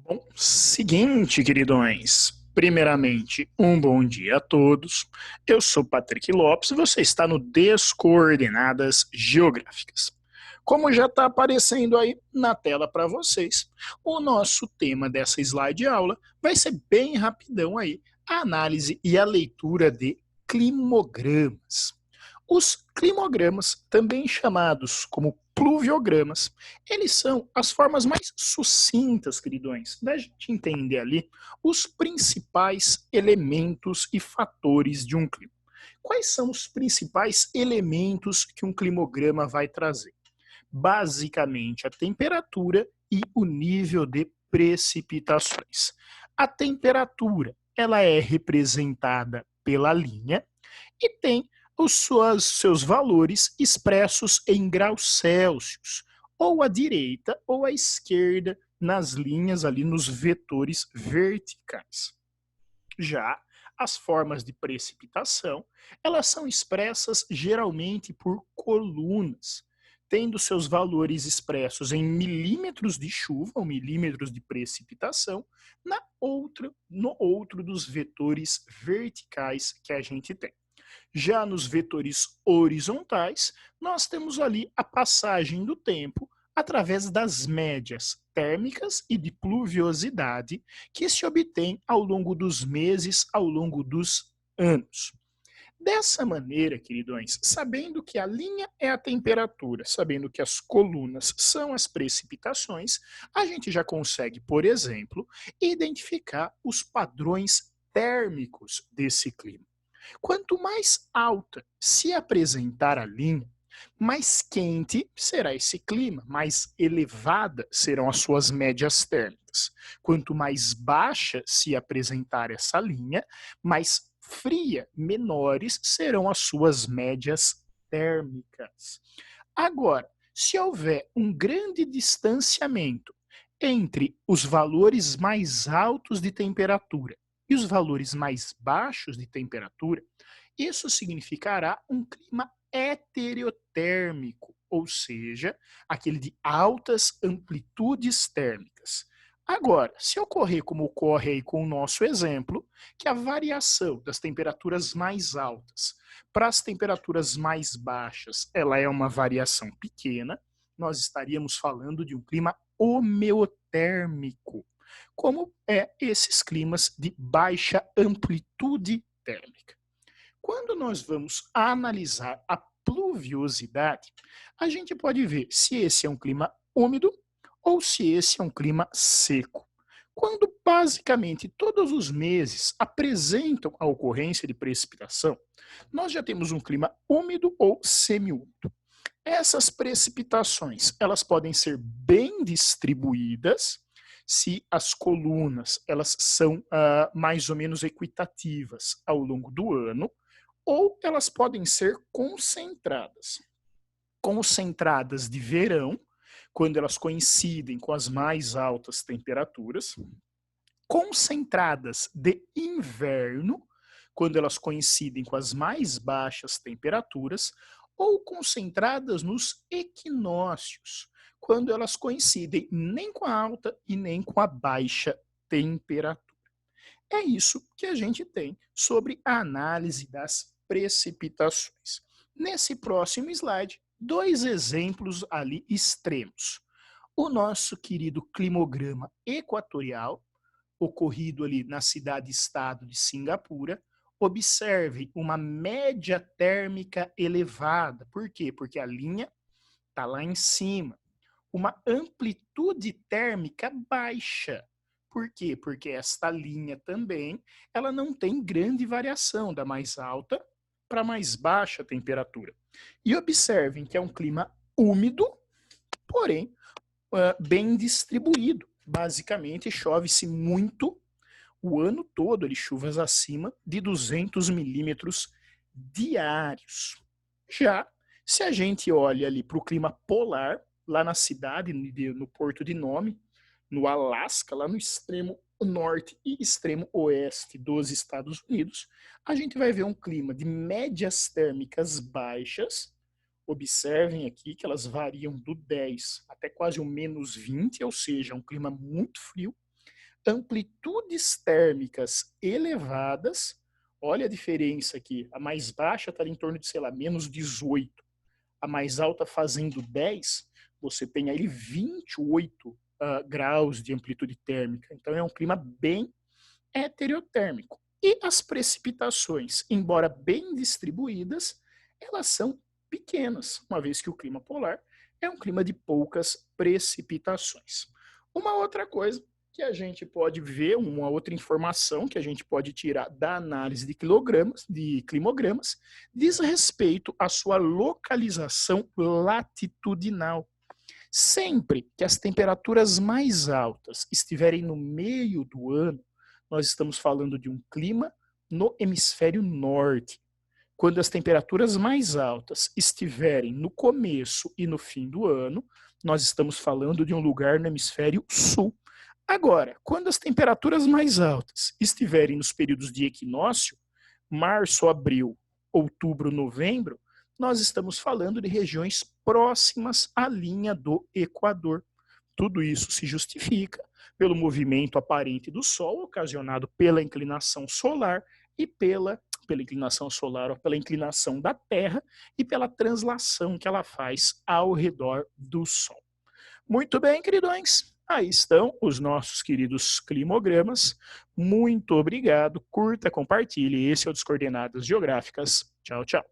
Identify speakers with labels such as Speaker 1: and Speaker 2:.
Speaker 1: Bom, seguinte, queridões. Primeiramente, um bom dia a todos. Eu sou Patrick Lopes e você está no Descoordenadas Geográficas. Como já está aparecendo aí na tela para vocês, o nosso tema dessa slide aula vai ser bem rapidão aí, a análise e a leitura de climogramas. Os climogramas, também chamados como pluviogramas, eles são as formas mais sucintas, queridões, da gente entender ali os principais elementos e fatores de um clima. Quais são os principais elementos que um climograma vai trazer? Basicamente, a temperatura e o nível de precipitações. A temperatura, ela é representada pela linha e tem seus valores expressos em graus Celsius, ou à direita ou à esquerda, nas linhas ali nos vetores verticais. Já as formas de precipitação, elas são expressas geralmente por colunas, tendo seus valores expressos em milímetros de chuva ou milímetros de precipitação no outro dos vetores verticais que a gente tem. Já nos vetores horizontais, nós temos ali a passagem do tempo através das médias térmicas e de pluviosidade que se obtém ao longo dos meses, ao longo dos anos. Dessa maneira, queridões, sabendo que a linha é a temperatura, sabendo que as colunas são as precipitações, a gente já consegue, por exemplo, identificar os padrões térmicos desse clima. Quanto mais alta se apresentar a linha, mais quente será esse clima, mais elevada serão as suas médias térmicas. Quanto mais baixa se apresentar essa linha, mais fria, menores serão as suas médias térmicas. Agora, se houver um grande distanciamento entre os valores mais altos de temperatura e os valores mais baixos de temperatura, isso significará um clima heterotérmico, ou seja, aquele de altas amplitudes térmicas. Agora, se ocorrer como ocorre aí com o nosso exemplo, que a variação das temperaturas mais altas para as temperaturas mais baixas, ela é uma variação pequena, nós estaríamos falando de um clima homeotérmico, como é esses climas de baixa amplitude térmica. Quando nós vamos analisar a pluviosidade, a gente pode ver se esse é um clima úmido ou se esse é um clima seco. Quando basicamente todos os meses apresentam a ocorrência de precipitação, nós já temos um clima úmido ou semiúmido. Essas precipitações, elas podem ser bem distribuídas se as colunas elas são mais ou menos equitativas ao longo do ano, ou elas podem ser concentradas. Concentradas de verão, quando elas coincidem com as mais altas temperaturas, concentradas de inverno, quando elas coincidem com as mais baixas temperaturas, ou concentradas nos equinócios, quando elas coincidem nem com a alta e nem com a baixa temperatura. É isso que a gente tem sobre a análise das precipitações. Nesse próximo slide, dois exemplos ali extremos. O nosso querido climograma equatorial, ocorrido ali na cidade-estado de Singapura, observe uma média térmica elevada. Por quê? Porque a linha está lá em cima. Uma amplitude térmica baixa. Por quê? Porque esta linha também, ela não tem grande variação da mais alta para a mais baixa temperatura. E observem que é um clima úmido, porém bem distribuído. Basicamente, chove-se muito o ano todo, ali, chuvas acima de 200 milímetros diários. Já se a gente olha ali para o clima polar, lá na cidade, no Porto de Nome, no Alasca, lá no extremo norte e extremo oeste dos Estados Unidos, a gente vai ver um clima de médias térmicas baixas. Observem aqui que elas variam do 10 até quase o menos 20, ou seja, um clima muito frio, amplitudes térmicas elevadas, olha a diferença aqui, a mais baixa está em torno de, sei lá, menos 18, a mais alta fazendo 10, você tem aí 28 graus de amplitude térmica. Então é um clima bem heterotérmico. E as precipitações, embora bem distribuídas, elas são pequenas, uma vez que o clima polar é um clima de poucas precipitações. Uma outra coisa que a gente pode ver, uma outra informação que a gente pode tirar da análise de climogramas, diz respeito à sua localização latitudinal. Sempre que as temperaturas mais altas estiverem no meio do ano, nós estamos falando de um clima no hemisfério norte. Quando as temperaturas mais altas estiverem no começo e no fim do ano, nós estamos falando de um lugar no hemisfério sul. Agora, quando as temperaturas mais altas estiverem nos períodos de equinócio, março, abril, outubro, novembro, nós estamos falando de regiões próximas à linha do Equador. Tudo isso se justifica pelo movimento aparente do Sol, ocasionado pela inclinação solar e pela inclinação solar ou pela inclinação da Terra e pela translação que ela faz ao redor do Sol. Muito bem, queridões. Aí estão os nossos queridos climogramas. Muito obrigado. Curta, compartilhe. Esse é o Descoordenadas Geográficas. Tchau, tchau.